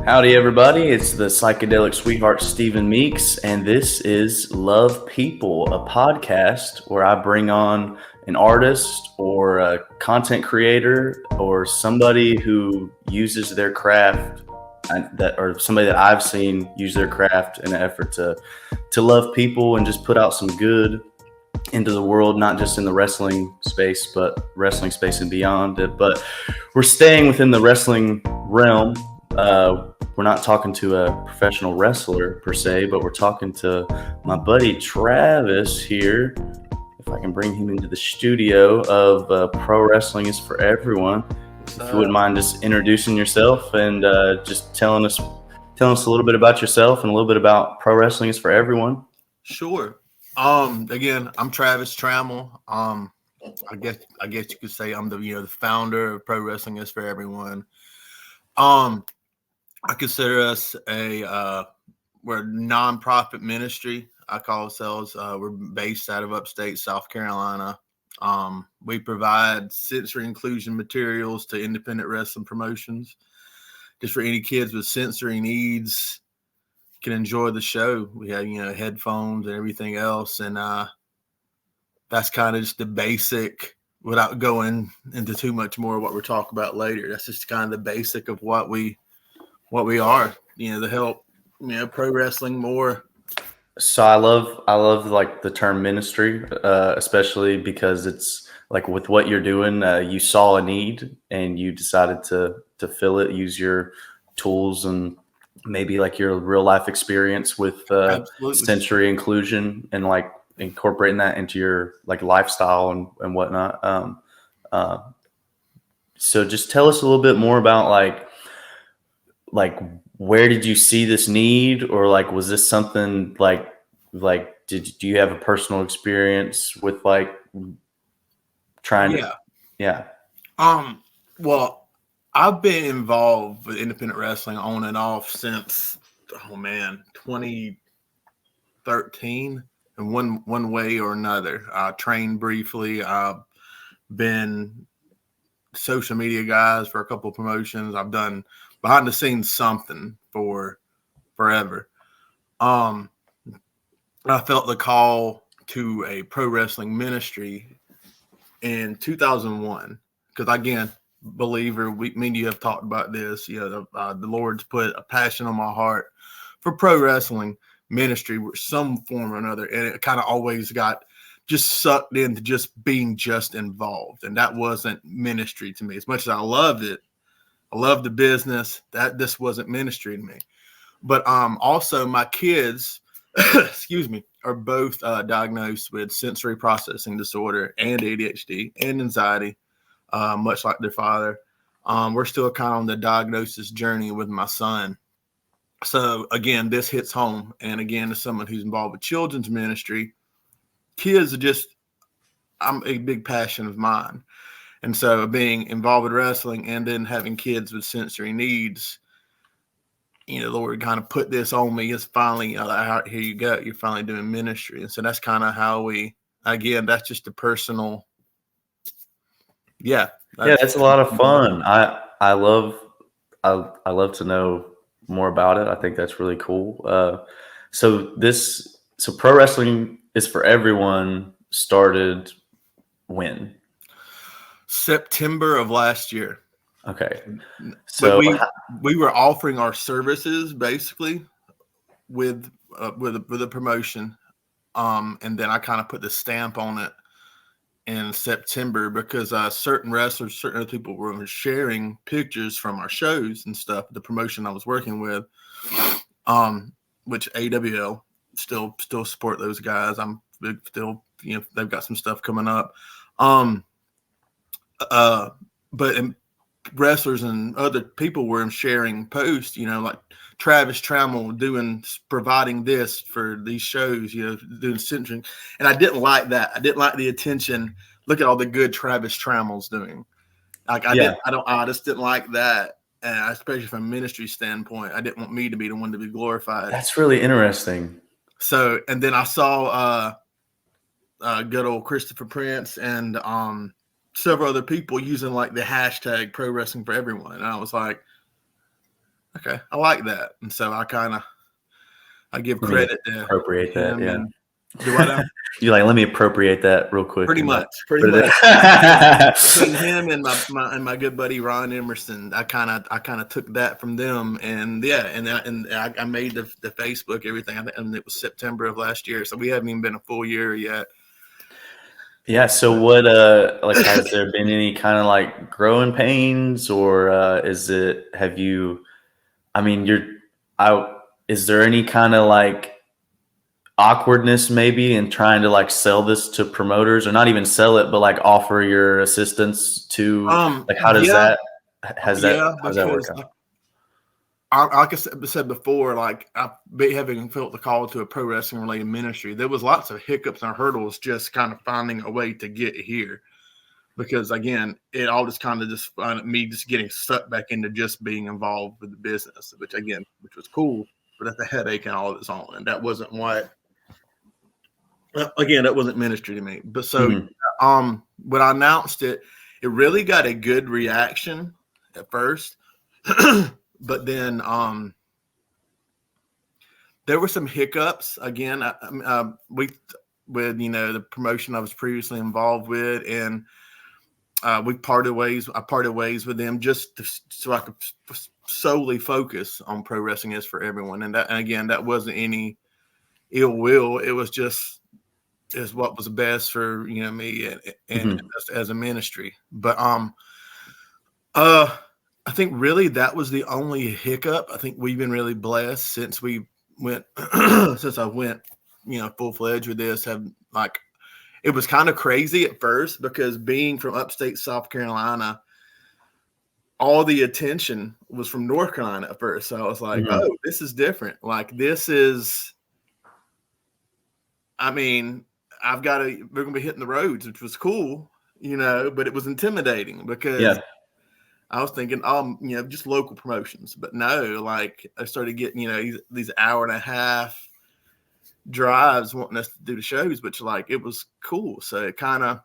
Howdy, everybody. It's the psychedelic sweetheart, Stephen Meeks, and this is Love People, a podcast where I bring on an artist or a content creator or somebody who uses their craft or somebody that I've seen use their craft in an effort to love people and just put out some good into the world, not just in the wrestling space, but wrestling space and beyond. But we're staying within the wrestling realm. We're not talking to a professional wrestler per se, but we're talking to my buddy Travis here. If I can bring him into the studio of Pro Wrestling is for Everyone. If you wouldn't mind just introducing yourself and just telling us a little bit about yourself and a little bit about Pro Wrestling is for Everyone. Sure. Again, I'm Travis Tremmell. I guess you could say I'm the founder of Pro Wrestling is for Everyone. I consider us we're a nonprofit ministry. I call ourselves. We're based out of upstate South Carolina. We provide sensory inclusion materials to independent wrestling promotions, just for any kids with sensory needs can enjoy the show. We have headphones and everything else, and that's kind of just the basic. Without going into too much more of what we're talking about later, that's just kind of the basic of what we are. To help pro wrestling more. So I love like the term ministry, especially because it's like with what you're doing, you saw a need and you decided to fill it, use your tools and maybe like your real life experience with sensory inclusion and like incorporating that into your like lifestyle and whatnot. So just tell us a little bit more about like where did you see this need, or like was this something like do you have a personal experience with like trying to well, I've been involved with independent wrestling on and off since 2013 in one way or another. I trained briefly. I've been social media guys for a couple of promotions. I've done behind the scenes something for forever. I felt the call to a pro wrestling ministry in 2001 because, again, believer, me and you have talked about this. The Lord's put a passion on my heart for pro wrestling ministry, some form or another, and it kind of always got just sucked into just being just involved, and that wasn't ministry to me. As much as I loved it, I loved the business. This wasn't ministry to me. But also my kids, excuse me, are both diagnosed with sensory processing disorder and ADHD and anxiety, much like their father. We're still kind of on the diagnosis journey with my son. So again, this hits home. And again, as someone who's involved with children's ministry, kids are I'm a big passion of mine. And so being involved with wrestling and then having kids with sensory needs, the Lord kind of put this on me. It's finally, here you go. You're finally doing ministry. And so that's kind of how that's just a personal. That's a lot of fun. I love to know more about it. I think that's really cool. So Pro Wrestling is for Everyone started when? September of last year. Okay. So we were offering our services basically with a promotion. And then I kind of put the stamp on it in September because certain wrestlers, certain other people were sharing pictures from our shows and stuff, the promotion I was working with, which AWL still support those guys. I'm still, they've got some stuff coming up. But wrestlers and other people were sharing posts, like Travis Tremmell providing this for these shows, doing centering. And I didn't like that. I didn't like the attention. Look at all the good Travis Tremmell's doing. Like I just didn't like that. And especially from a ministry standpoint, I didn't want me to be the one to be glorified. That's really interesting. So, and then I saw good old Christopher Prince and several other people using like the hashtag Pro Wrestling for Everyone. And I was like, Okay, I like that. And so I give Let me credit to appropriate that. him Yeah. and do what now? You're like, let me appropriate that real quick. Pretty And like, much, pretty put it much. there. Between him and my good buddy Ron Emerson, I kind of took that from them, and yeah, and I made the Facebook everything, and it was September of last year, so we haven't even been a full year yet. Yeah. So what, like, has there been any kind of like growing pains, or have you, I mean, is there any kind of like awkwardness maybe in trying to like sell this to promoters, or not even sell it, but like offer your assistance to, like, Yeah, how does that work because out? like I said before, like having felt the call to a pro wrestling related ministry, there was lots of hiccups and hurdles just kind of finding a way to get here. Because again, it all just kind of just me just getting sucked back into just being involved with the business, which was cool, but that's a headache and all of its own, and that wasn't that wasn't ministry to me. But so, when I announced it, it really got a good reaction at first, but then there were some hiccups. Again, with the promotion I was previously involved with, and we parted ways. I parted ways with them so I could solely focus on Pro Wrestling Is for Everyone. And again, that wasn't any ill will. It was just is what was best for me and as a ministry. But I think really that was the only hiccup. I think we've been really blessed since we went since I went full fledged with this. It was kind of crazy at first because being from upstate South Carolina, all the attention was from North Carolina at first. So I was like, oh, this is different. Like this is, I mean, we're going to be hitting the roads, which was cool, but it was intimidating because I was thinking, just local promotions. But no, like I started getting, these hour and a half drives wanting us to do the shows, which like it was cool. So it kind of,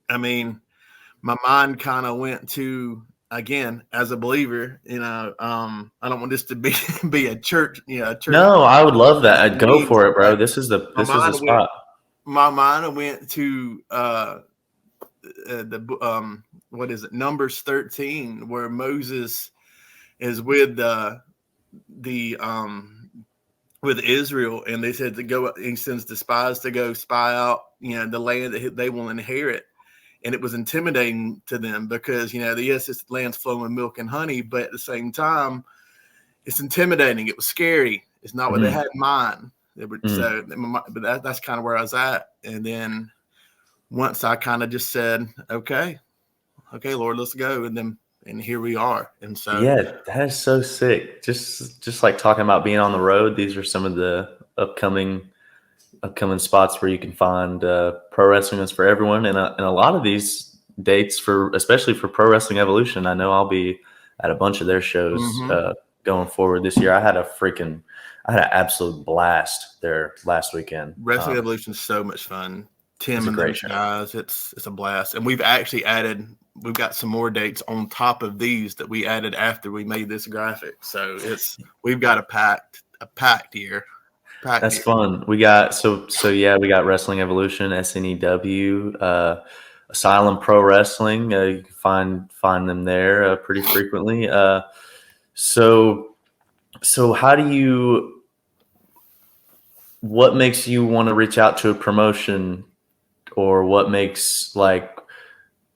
my mind kind of went to, again, as a believer, I don't want this to be a church, church. No, I would love that. I'd go for it, bro. This is the spot. My mind went to what is it, Numbers 13, where Moses is with with Israel, and they said to go. He sends the spies to go spy out, the land that they will inherit. And it was intimidating to them because, yes, this land's flowing with milk and honey, but at the same time, it's intimidating. It was scary. It's not what they had in mind. So, but that's kind of where I was at. And then once I kind of just said, okay, Lord, let's go. And here we are. And so, yeah, that is so sick. Just like talking about being on the road. These are some of the upcoming spots where you can find Pro Wrestling Is for Everyone, and a lot of these dates especially for Pro Wrestling Evolution. I know I'll be at a bunch of their shows going forward this year. I had an absolute blast there last weekend. Wrestling Evolution is so much fun. Tim and great those guys, it's a blast. And we've actually we've got some more dates on top of these that we added after we made this graphic. So we've got a packed year. That's fun. We got we got Wrestling Evolution, SNEW, Asylum Pro Wrestling. You can find them there pretty frequently. So what makes you want to reach out to a promotion, or what makes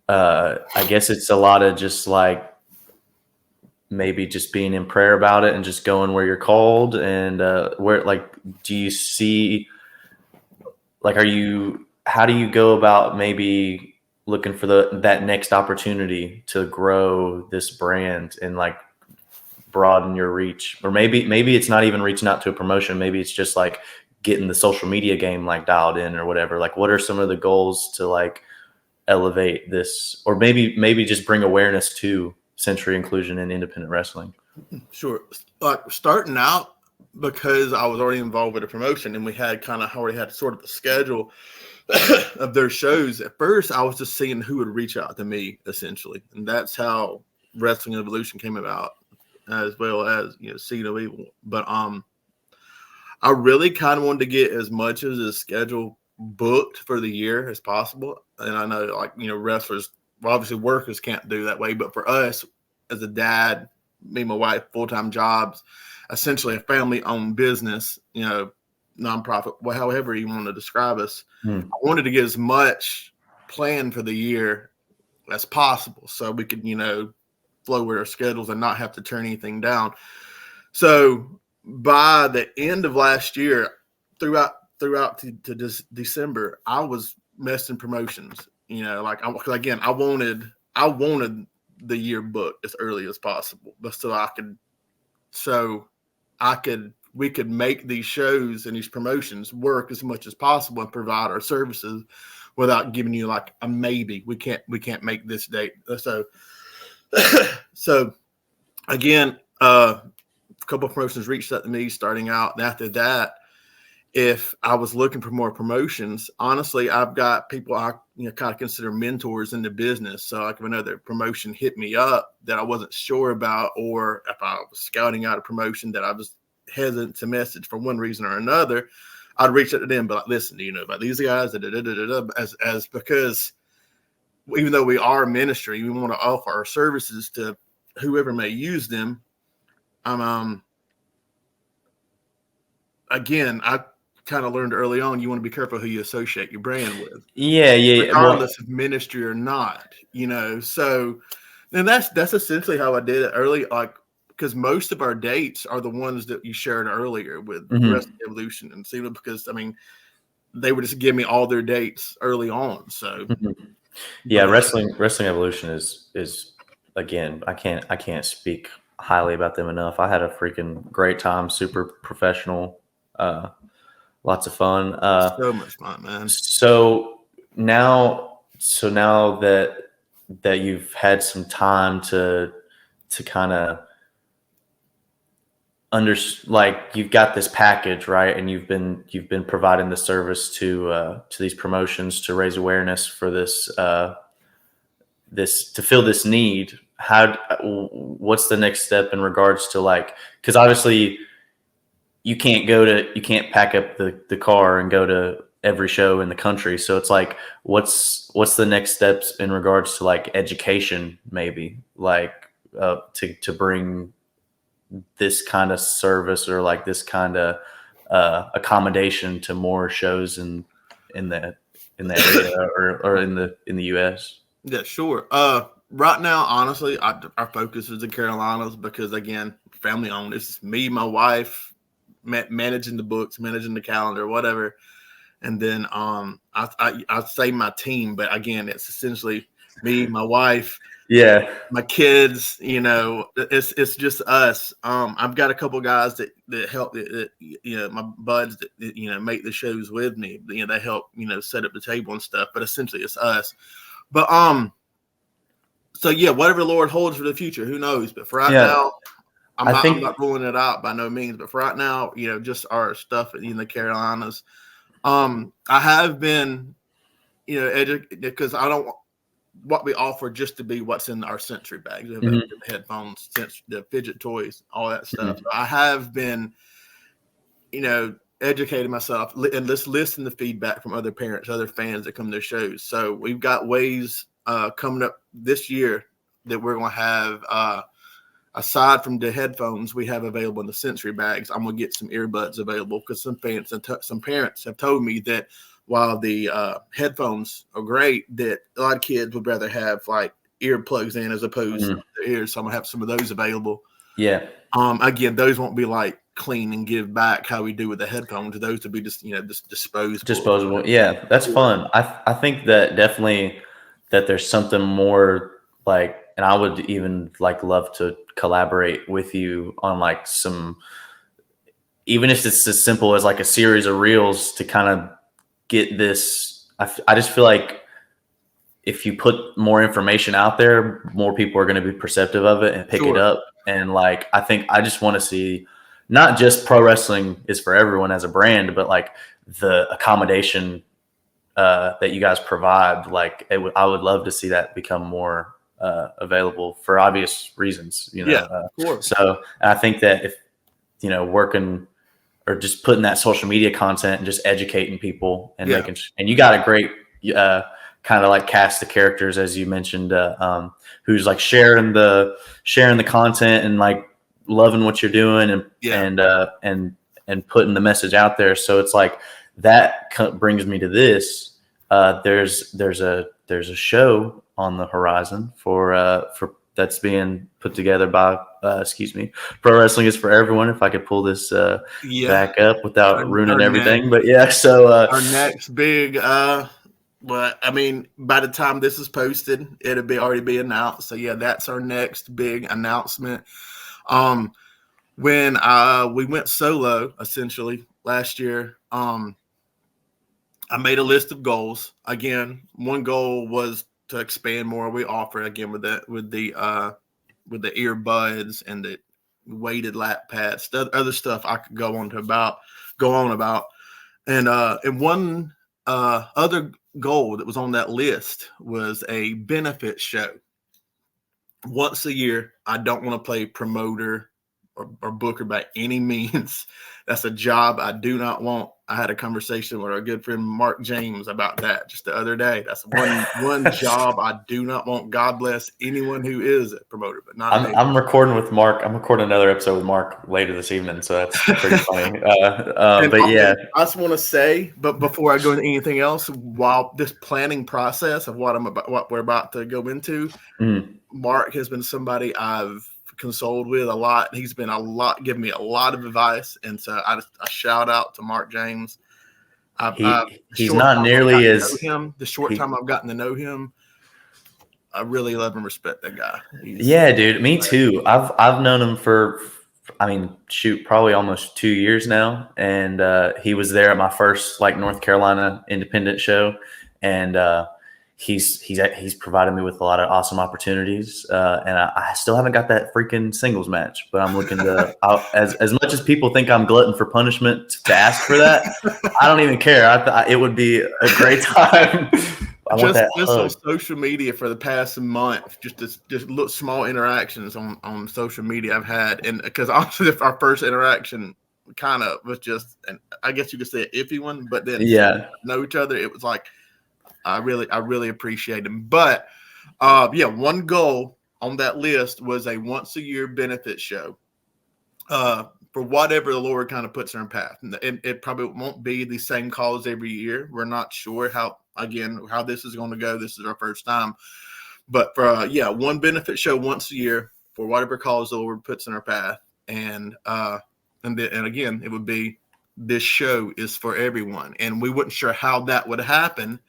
I guess it's a lot of just like maybe just being in prayer about it and just going where you're called, and where, like, do you see, like, how do you go about maybe looking for that next opportunity to grow this brand and like broaden your reach? Or maybe it's not even reaching out to a promotion. Maybe it's just like getting the social media game like dialed in or whatever. Like, what are some of the goals to like elevate this, or maybe just bring awareness to sensory inclusion and independent wrestling? Sure. Like starting out, because I was already involved with a promotion and we had already had sort of a schedule of their shows. At first, I was just seeing who would reach out to me, essentially. And that's how Wrestling Evolution came about. as well as Seed of Evil. But I really kind of wanted to get as much of the schedule booked for the year as possible. And I know, like, wrestlers, well, obviously workers can't do that way, but for us as a dad, me and my wife, full-time jobs, essentially a family-owned business, nonprofit, however you want to describe us, I wanted to get as much planned for the year as possible so we could, flow with our schedules and not have to turn anything down. So by the end of last year, throughout to December, I was messing promotions. I wanted the year booked as early as possible, but we could make these shows and these promotions work as much as possible and provide our services without giving you like a maybe. We can't make this date. So again, a couple of promotions reached out to me starting out. And after that, if I was looking for more promotions, honestly, I've got people I kind of consider mentors in the business. So like if another promotion hit me up that I wasn't sure about, or if I was scouting out a promotion that I was hesitant to message for one reason or another, I'd reach out to them, but like, listen, do you know about these guys? As because even though we are a ministry, we want to offer our services to whoever may use them. Again, I kind of learned early on, you want to be careful who you associate your brand with. Yeah. Regardless of ministry or not, so, and that's essentially how I did it early, like, because most of our dates are the ones that you shared earlier with Wrestling Evolution and Cena, because they would just give me all their dates early on. So yeah, Wrestling Evolution is again, I can't speak highly about them enough. I had a freaking great time, super professional, lots of fun. So much fun, man. So now that you've had some time to kind of you've got this package, right? And you've been providing the service to these promotions to raise awareness for this to fill this need. What's the next step in regards to because obviously you can't pack up the car and go to every show in the country. So it's like, what's the next steps in regards to education, maybe to bring this kind of service or this kind of accommodation to more shows in the area or in the US? Yeah, sure. Right now, honestly, our focus is the Carolinas because, again, family owned. It's me, my wife, managing the books, managing the calendar, whatever. And then I say my team, but again, it's essentially me, my wife, my kids. It's just us. I've got a couple guys that help. My buds that make the shows with me. They help set up the table and stuff. But essentially, it's us. But so yeah, whatever the Lord holds for the future, who knows? But for right now, I'm not ruling it out by no means. But for right now, just our stuff in the Carolinas. I have been, educated because I don't want what we offer just to be what's in our sensory bags, the headphones, the fidget toys, all that stuff. So I have been, educating myself and just listen to feedback from other parents, other fans that come to their shows. So we've got ways coming up this year that we're going to have, aside from the headphones we have available in the sensory bags, I'm going to get some earbuds available because some parents have told me that while the headphones are great, that a lot of kids would rather have earplugs in as opposed to their ears. So I'm going to have some of those available. Yeah. Again, those won't be clean and give back how we do with the headphones. Those would be just just disposable. Yeah, that's fun. I think that definitely that there's something more and I would even love to collaborate with you on some, even if it's as simple as a series of reels to kind of get this. I just feel like if you put more information out there, more people are going to be perceptive of it and pick it up. And I just want to see not just pro wrestling is for everyone as a brand, but the accommodation that you guys provide. I would love to see that become more available for obvious reasons, Yeah, of course. So I think that if, working or just putting that social media content and just educating people and Yeah. and you got a great, kind of like cast of characters, as you mentioned, who's like sharing the content and like loving what you're doing and, Yeah. and putting the message out there. So it's like, that brings me to this. There's a show on the horizon for that's being put together by Pro Wrestling is for Everyone. If I could pull this Yeah. back up without ruining our everything, but yeah. So our next big but I mean, by the time this is posted, it'll be already be announced. So yeah, that's our next big announcement. When we went solo essentially last year, I made a list of goals. Again, one goal was to expand more. We offer again with the earbuds and the weighted lap pads, other stuff I could go on about. And one other goal that was on that list was a benefit show. Once a year, I don't want to play promoter or booker by any means. That's a job I do not want. I had a conversation with our good friend Mark James about that just the other day. That's one job I do not want. God bless anyone who is a promoter, but not me. I'm recording with Mark. I'm recording another episode with Mark later this evening, so that's pretty funny. But yeah, I just want to say, but before I go into anything else, while this planning process of what we're about to go into, Mark has been somebody I've consoled with a lot. He's been giving me a lot of advice, and so I shout out to Mark James. He's not nearly as the short time I've gotten to know him. I really love and respect that guy. Yeah, dude, me too. I've known him for, probably almost 2 years now, and he was there at my first like North Carolina independent show, and he's provided me with a lot of awesome opportunities, and I still haven't got that freaking singles match, but I'm looking to as much as people think I'm glutton for punishment to ask for that, I don't even care. It would be a great time. Just on social media for the past month, just look small interactions on social media I've had, and because honestly, our first interaction kind of was just, and I guess you could say an iffy one, but then know each other, it was like I really appreciate him. But one goal on that list was a once a year benefit show. For whatever the Lord kind of puts in our path. And it probably won't be the same cause every year. We're not sure how this is going to go. This is our first time. But for one benefit show once a year for whatever cause the Lord puts in our path. And again, it would be, this show is for everyone. And we weren't sure how that would happen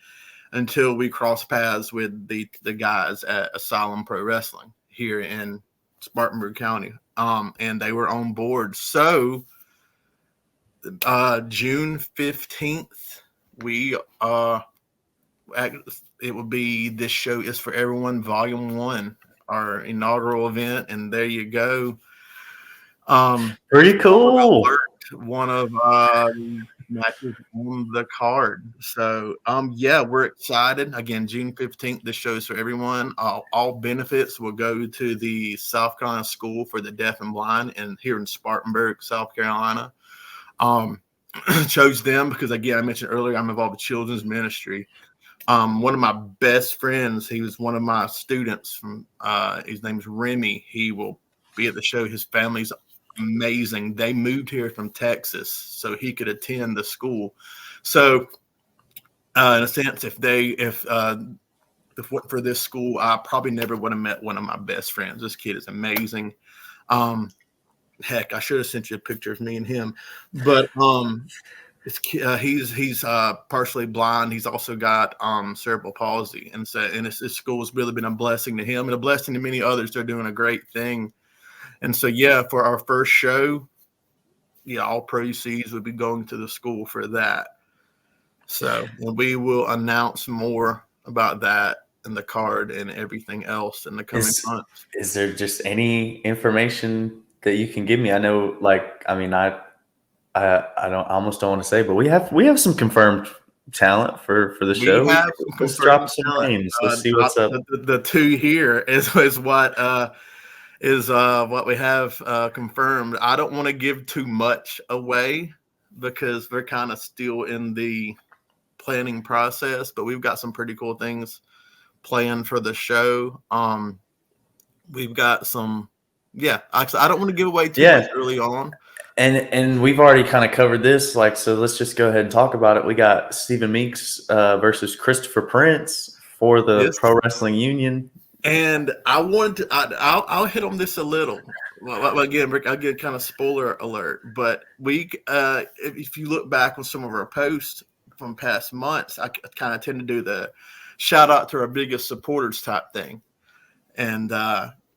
until we crossed paths with the guys at Asylum Pro Wrestling here in Spartanburg County. And they were on board. So June 15th, it will be This Show Is For Everyone, Volume 1, our inaugural event. And there you go. Pretty cool. One of matches on the card. So we're excited. Again, June 15th, This Show Is For Everyone. All benefits will go to the South Carolina School for the Deaf and Blind, and here in Spartanburg, South Carolina. Chose them because, again, I mentioned earlier, I'm involved with children's ministry. One of my best friends, he was one of my students from his name's Remy. He will be at the show. His family's amazing. They moved here from Texas so he could attend the school. So in a sense, if for this school, I probably never would have met one of my best friends. This kid is amazing. Heck, I should have sent you a picture of me and him, but he's partially blind. He's also got cerebral palsy, and so this school has really been a blessing to him and a blessing to many others. They're doing a great thing. And so, for our first show, all proceeds would be going to the school for that. So we will announce more about that and the card and everything else in the coming months. Is there just any information that you can give me? I know, I almost don't want to say, but we have some confirmed talent for the We show. have some Let's drop confirmed some talent. names. Let's see what's up. The two here is what we have confirmed. I don't want to give too much away because we're kind of still in the planning process, but we've got some pretty cool things planned for the show. We've got some, I don't want to give away too much early on. And we've already kind of covered this, so let's just go ahead and talk about it. We got Stephen Meeks versus Christopher Prince for the Pro Wrestling Union. And I want to, I'll hit on this a little. Well, again, Rick, I'll get kind of spoiler alert, but if you look back on some of our posts from past months, I kind of tend to do the shout out to our biggest supporters type thing. And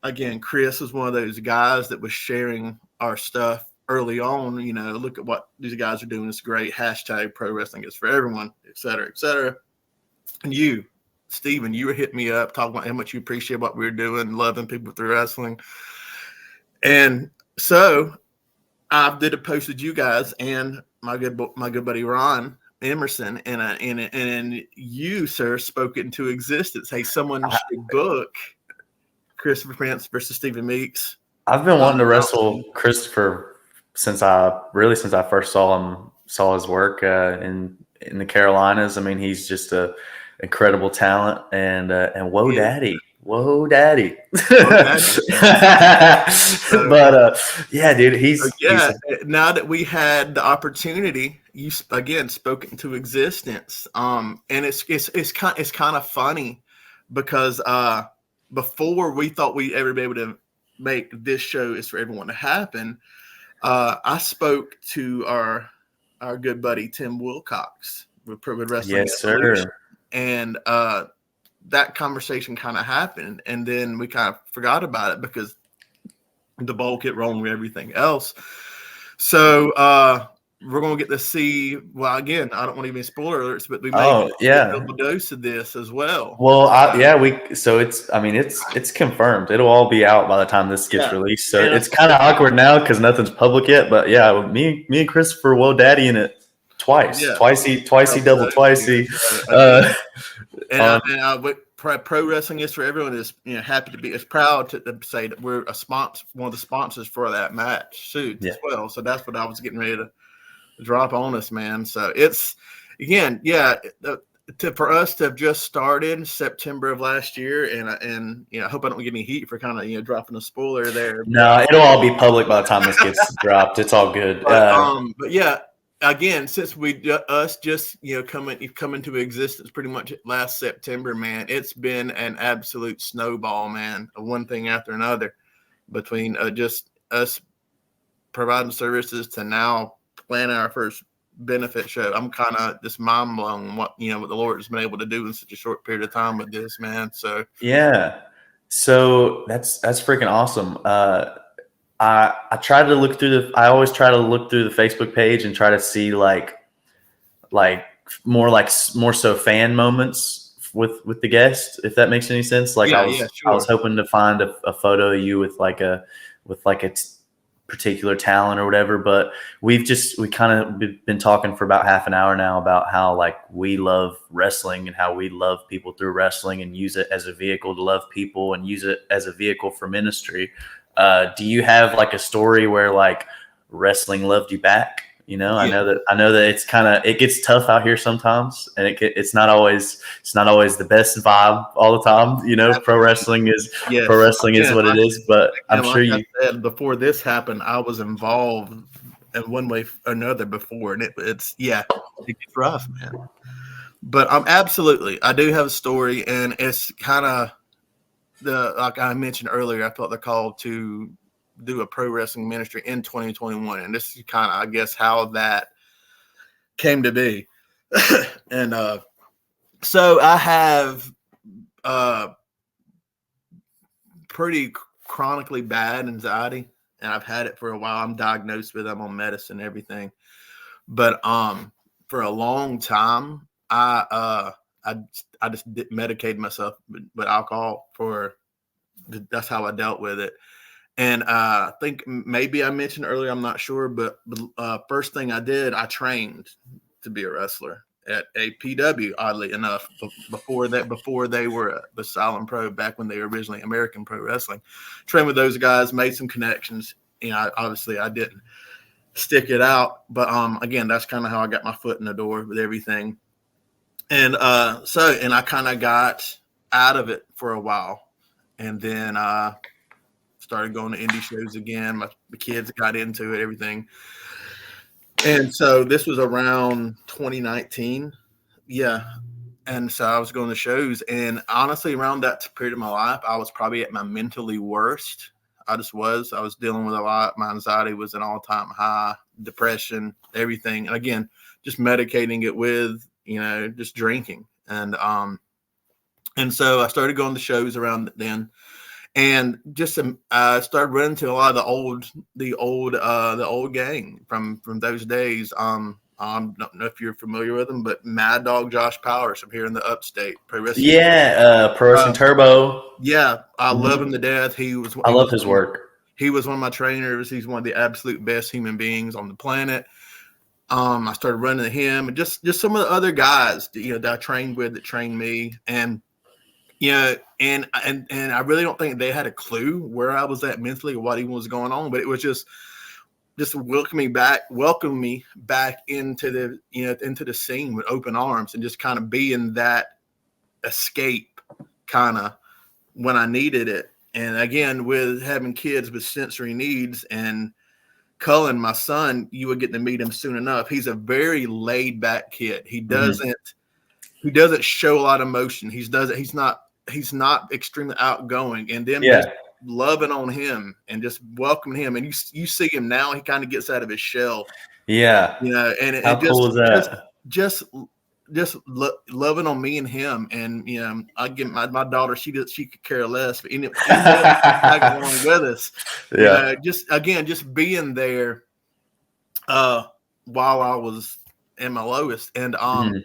again, Chris was one of those guys that was sharing our stuff early on. Look at what these guys are doing. It's great. Hashtag pro wrestling is for everyone, et cetera, et cetera. And you, Steven, you were hitting me up talking about how much you appreciate what we were doing, loving people through wrestling. And so I did a post with you guys and my good buddy Ron Emerson, and you, sir, spoke it into existence. Hey, someone should book Christopher Prince versus Stephen Meeks. I've been wanting to wrestle Christopher since I first saw his work in the Carolinas. I mean, he's just a incredible talent, and daddy. But dude, now that we had the opportunity, you again spoke into existence. And it's kind of funny because before we thought we'd ever be able to make this show is for everyone to happen, I spoke to our good buddy Tim Wilcox with Wrestling. Yes, sir. And that conversation kind of happened, and then we kind of forgot about it because the ball kept rolling with everything else. So we're going to get to see. Well, again, I don't want to give any spoiler alerts, but we may get a double dose of this as well. Well, it's confirmed. It'll all be out by the time this gets released. So it's kind of awkward now because nothing's public yet. But me and Christopher, whoa, daddy in it. Twicey, double twicey. Pro Wrestling is for everyone is happy to be proud to say that we're one of the sponsors for that match suits as well. So that's what I was getting ready to drop on us, man. So it's again, for us to have just started in September of last year, and I hope I don't get any heat for kind of dropping a spoiler there. No, it'll all be public by the time this gets dropped. It's all good. But yeah. Again, since us just come into existence pretty much last September, man, it's been an absolute snowball, man, of one thing after another, between just us providing services to now planning our first benefit show. I'm kind of just mind blown what the Lord has been able to do in such a short period of time with this, man. So so that's freaking awesome. I tried to look through I always try to look through the Facebook page and try to see like more so fan moments with the guest, if that makes any sense. I was hoping to find a photo of you with like a particular talent or whatever, but we kind of been talking for about half an hour now about how we love wrestling and how we love people through wrestling and use it as a vehicle to love people and use it as a vehicle for ministry. Do you have a story where wrestling loved you back? I know that it's it gets tough out here sometimes, and it's not always the best vibe all the time. Pro wrestling is what it is, but I'm sure I said, before this happened, I was involved in one way or another before, and it's rough, man. But I do have a story, and it's kind of like I mentioned earlier, I felt the call to do a pro wrestling ministry in 2021. And this is kind of, I guess, how that came to be. And so I have pretty chronically bad anxiety, and I've had it for a while. I'm diagnosed with it. I'm on medicine and everything. But for a long time, I just medicated myself with alcohol that's how I dealt with it. And I think maybe I mentioned earlier, I'm not sure, but first thing I did, I trained to be a wrestler. at APW, oddly enough, before they were the Silent Pro, back when they were originally American Pro Wrestling. Trained with those guys, made some connections. Obviously I didn't stick it out, but again, that's kind of how I got my foot in the door with everything. And and I kind of got out of it for a while, and then started going to indie shows again. My kids got into it, everything. And so this was around 2019. Yeah. And so I was going to shows, and honestly, around that period of my life, I was probably at my mentally worst. I was dealing with a lot. My anxiety was an all-time high, depression, everything. And again, just medicating it with, just drinking. And so I started going to shows around then, and just started running into a lot of the old gang from those days. I don't know if you're familiar with them, but Mad Dog Josh Powers from here in the upstate pro wrestling. Yeah, Pro Wrestling Turbo. Yeah, I love him to death. I love his work. He was one of my trainers. He's one of the absolute best human beings on the planet. I started running to him, and just some of the other guys, that I trained with, that trained me, and and I really don't think they had a clue where I was at mentally or what even was going on, but it was just welcome me back into the into the scene with open arms, and just kind of being that escape kind of when I needed it. And again, with having kids with sensory needs, and Cullen, my son, you would get to meet him soon enough. He's a very laid back kid. He doesn't show a lot of emotion. He's not extremely outgoing, and then just loving on him and just welcoming him. And you see him now, he kind of gets out of his shell. Yeah. And how cool is that? Just loving on me and him. And, I get my daughter, she could care less, but she's along with us. Yeah. Just being there while I was in my lowest. And I'm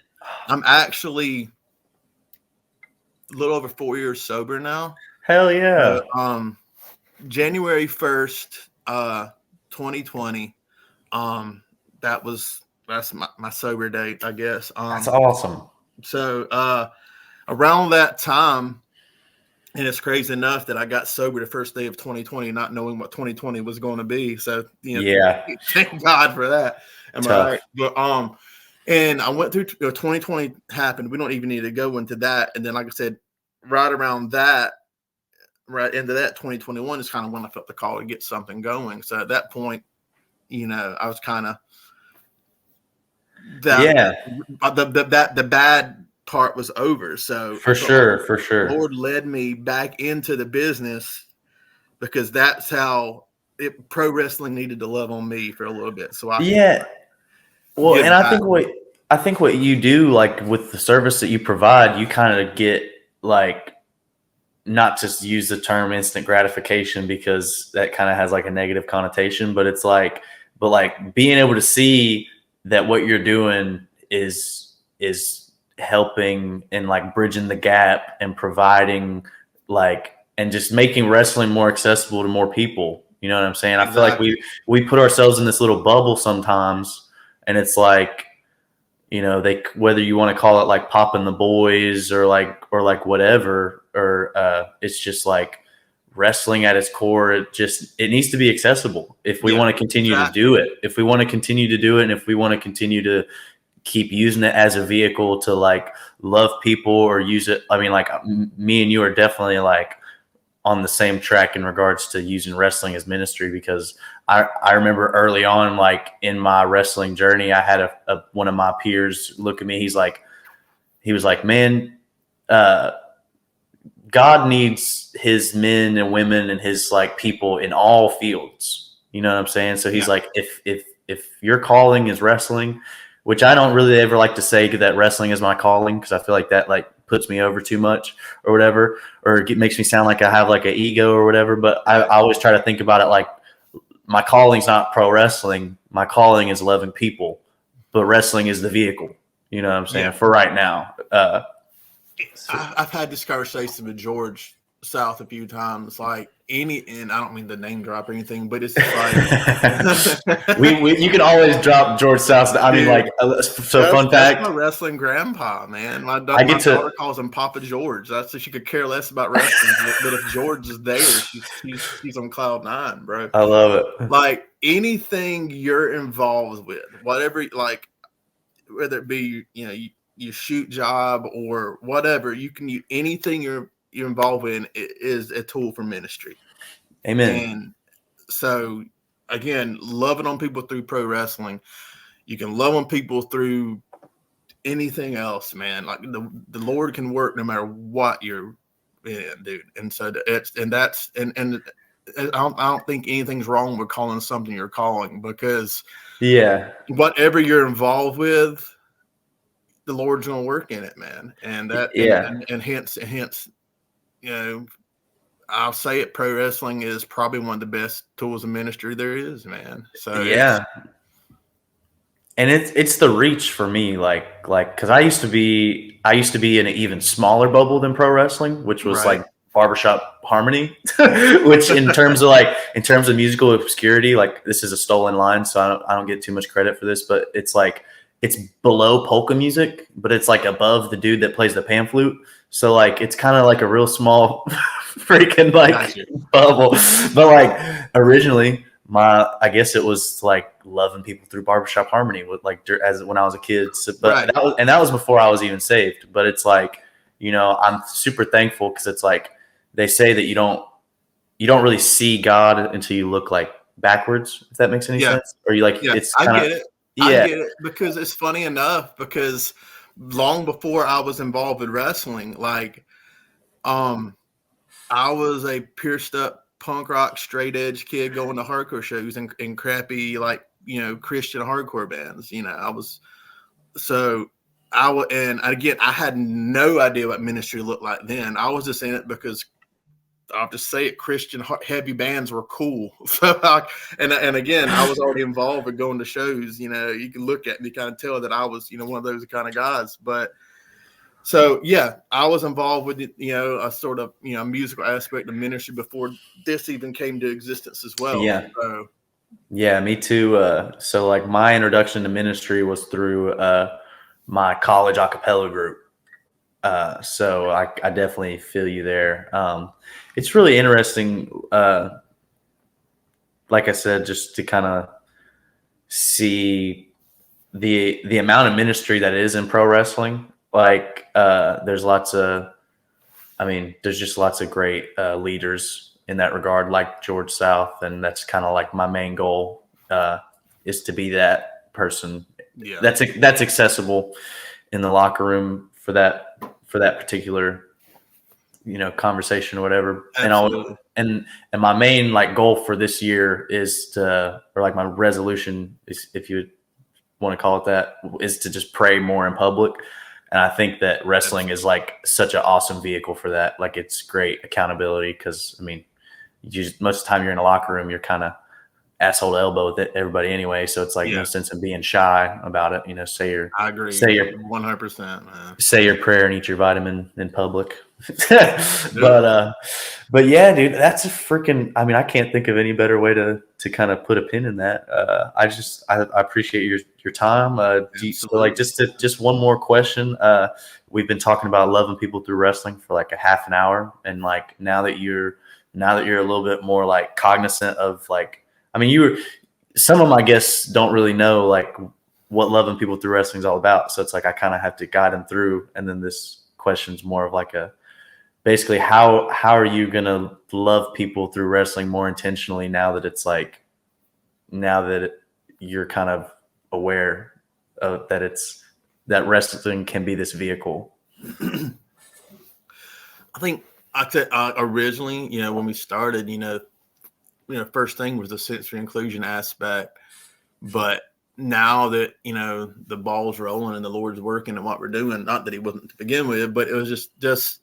actually a little over 4 years sober now. Hell yeah. January 1st, 2020. That's my sober date, I guess. That's awesome. So around that time, and it's crazy enough that I got sober the first day of 2020, not knowing what 2020 was going to be. So thank God for that. Am I right? But and I went through 2020 happened. We don't even need to go into that. And then, like I said, right into that 2021 is kind of when I felt the call to get something going. So at that point, I was kind of the bad part was over. So for sure, Lord led me back into the business, because that's how pro wrestling needed to love on me for a little bit. So well, and I think what you do, like with the service that you provide, you kind of get, like, not just use the term instant gratification, because that kind of has like a negative connotation, but it's like, being able to see that what you're doing is helping and like bridging the gap and providing, like, and just making wrestling more accessible to more people. You know what I'm saying? Exactly. I feel like we put ourselves in this little bubble sometimes, and it's like, whether you want to call it like popping the boys or like whatever, or it's just like wrestling at its core. It needs to be accessible if we want to continue to do it. If we want to continue to do it, and if we want to continue to keep using it as a vehicle to like love people or use it. I mean, like, me and you are definitely like on the same track in regards to using wrestling as ministry, because I remember early on, like in my wrestling journey, I had one of my peers look at me. He was like, man, God needs his men and women and his like people in all fields. You know what I'm saying? So he's like, if your calling is wrestling, which I don't really ever like to say that wrestling is my calling, because I feel like that like puts me over too much or whatever, or it makes me sound like I have like an ego or whatever. But I always try to think about it like, my calling's not pro wrestling. My calling is loving people, but wrestling is the vehicle. You know what I'm saying? For right now. I've had this conversation with George South a few times, like and I don't mean to name drop or anything, but it's just like you can always drop George South. I mean, dude, like, so fun that's fact. my wrestling grandpa, man. My I get to. daughter calls him Papa George. That's so she could care less about wrestling. But if George is there, she's on cloud nine, bro. I love it. Like anything you're involved with, whatever, like whether it be you shoot job or whatever, anything you're involved in is a tool for ministry. Amen. And so again, loving on people through pro wrestling, you can love on people through anything else, man. Like the Lord can work no matter what you're in, dude. And so I don't think anything's wrong with calling something you're calling, because whatever you're involved with, the Lord's going to work in it, man. And that, and hence, I'll say it, pro wrestling is probably one of the best tools of ministry there is, man. So and it's the reach for me, like, because I used to be in an even smaller bubble than pro wrestling, which was like barbershop harmony, which in terms of musical obscurity, like, this is a stolen line, so I don't get too much credit for this, but it's like, it's below polka music, but it's like above the dude that plays the pan flute. So like, it's kind of like a real small freaking like bubble. But like, originally I guess it was like loving people through barbershop harmony with like when I was a kid. So, but that was before I was even saved. But it's like, I'm super thankful, because it's like, they say that you don't really see God until you look like backwards, if that makes any sense. Or you like, it's kind of, I get it. I get it, because it's funny enough, because long before I was involved with wrestling, like, I was a pierced up punk rock straight edge kid going to hardcore shows and crappy, like, Christian hardcore bands. And again, I had no idea what ministry looked like then. I was just in it because, I'll just say it, Christian heavy bands were cool. So, and again, I was already involved with going to shows. You can look at me, kind of tell that I was, one of those kind of guys. But so, I was involved with a sort of musical aspect of ministry before this even came to existence as well. Yeah, me too. So like, my introduction to ministry was through my college a cappella group. So I definitely feel you there. It's really interesting, like I said, just to kind of see the amount of ministry that is in pro wrestling. Like, there's just lots of great leaders in that regard, like George South, and that's kind of like my main goal, is to be that person that's accessible in the locker room for that particular conversation or whatever. Absolutely. And my main like goal for this year is or like my resolution is, if you want to call it that, is to just pray more in public. And I think that wrestling is like such an awesome vehicle for that. Like, it's great accountability, because most of the time you're in a locker room, you're kind of asshole to elbow with everybody anyway. So it's like no sense in being shy about it. I agree. Say your 100%, man. Say your prayer and eat your vitamin in public. But yeah, dude, that's a freaking, I can't think of any better way to kind of put a pin in that. I appreciate your time. Just one more question. We've been talking about loving people through wrestling for like a half an hour. And like, now that you're a little bit more like cognizant of like, some of them, I guess, don't really know like what loving people through wrestling is all about. So it's like, I kind of have to guide them through. And then this question's more of like basically how are you going to love people through wrestling more intentionally now that you're kind of aware of that wrestling can be this vehicle? I think originally, when we started, first thing was the sensory inclusion aspect, but now that the ball's rolling and the Lord's working and what we're doing, not that He wasn't to begin with, but it was just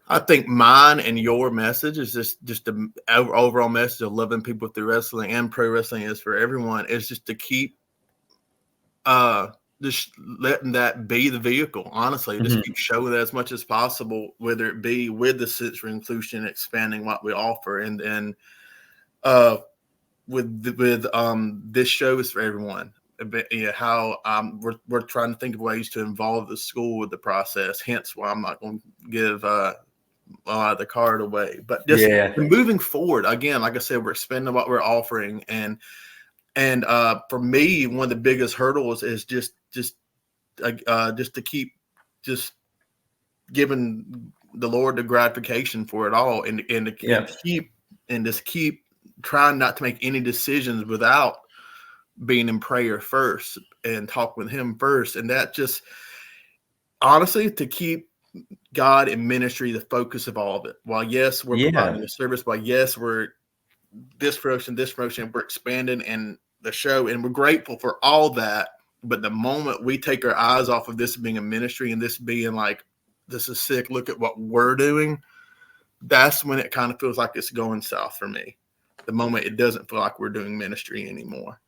I think mine and your message is just the overall message of loving people through wrestling, and pro wrestling is for everyone, is just to keep just letting that be the vehicle. Honestly, just keep showing that as much as possible, whether it be with the sensory inclusion, expanding what we offer, and then with this show is for everyone. How we're trying to think of ways to involve the school with the process. Hence, why I'm not going to give the card away. But just moving forward, again, like I said, we're expanding what we're offering, and for me, one of the biggest hurdles is just to keep just giving the Lord the gratification for it all, and to keep trying not to make any decisions without being in prayer first and talk with Him first, and that just honestly to keep God and ministry the focus of all of it. While yes, we're providing a service. While yes, we're this promotion, we're expanding and the show, and we're grateful for all that. But the moment we take our eyes off of this being a ministry and this being like, this is sick, look at what we're doing, that's when it kind of feels like it's going south for me. The moment it doesn't feel like we're doing ministry anymore.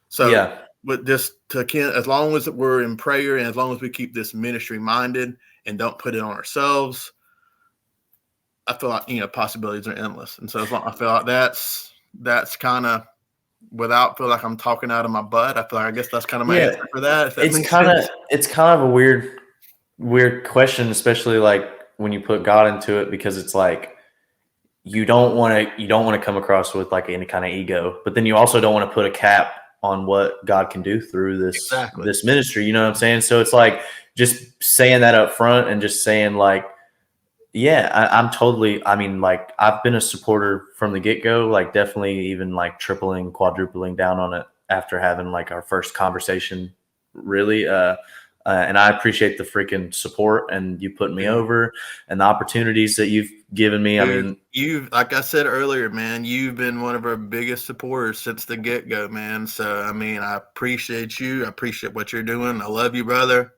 So, but just as long as we're in prayer and as long as we keep this ministry minded and don't put it on ourselves, I feel like, possibilities are endless. And so I feel like that's kind of, without feel like I'm talking out of my butt, I feel like I guess that's kind of my answer for that. It's kind of a weird question, especially like when you put God into it, because it's like you don't want to come across with like any kind of ego, but then you also don't want to put a cap on what God can do through this ministry. You know what I'm saying? So it's like just saying that up front and just saying like, I'm totally, like I've been a supporter from the get-go, like definitely even like tripling, quadrupling down on it after having like our first conversation, really. And I appreciate the freaking support and you putting me over and the opportunities that you've given me. Dude, you've, like I said earlier, man, you've been one of our biggest supporters since the get-go, man. So, I appreciate you. I appreciate what you're doing. I love you, brother.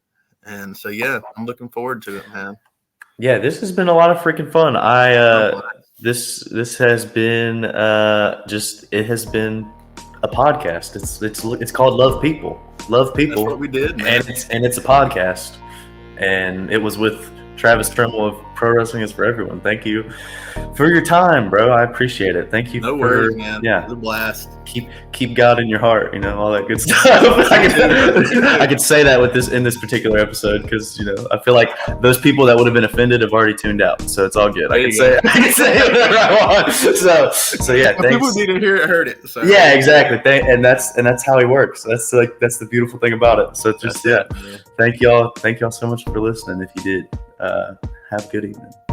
And so, I'm looking forward to it, man. Yeah, this has been a lot of freaking fun. This has been it has been a podcast. It's called Love People. Love People. That's what we did, man. And it's a podcast. And it was with Travis Tremmell of Pro Wrestling is for Everyone. Thank you for your time, bro. I appreciate it. Thank you. No worries, man. Yeah, it's a blast. Keep God in your heart, all that good stuff. I could say that in this particular episode because I feel like those people that would have been offended have already tuned out, so it's all good. I can say whatever I want. So yeah, thanks. People need to hear it, heard it. So. Yeah, exactly. And that's how he works. That's the beautiful thing about it. So just thank y'all so much for listening. If you did, have a good evening.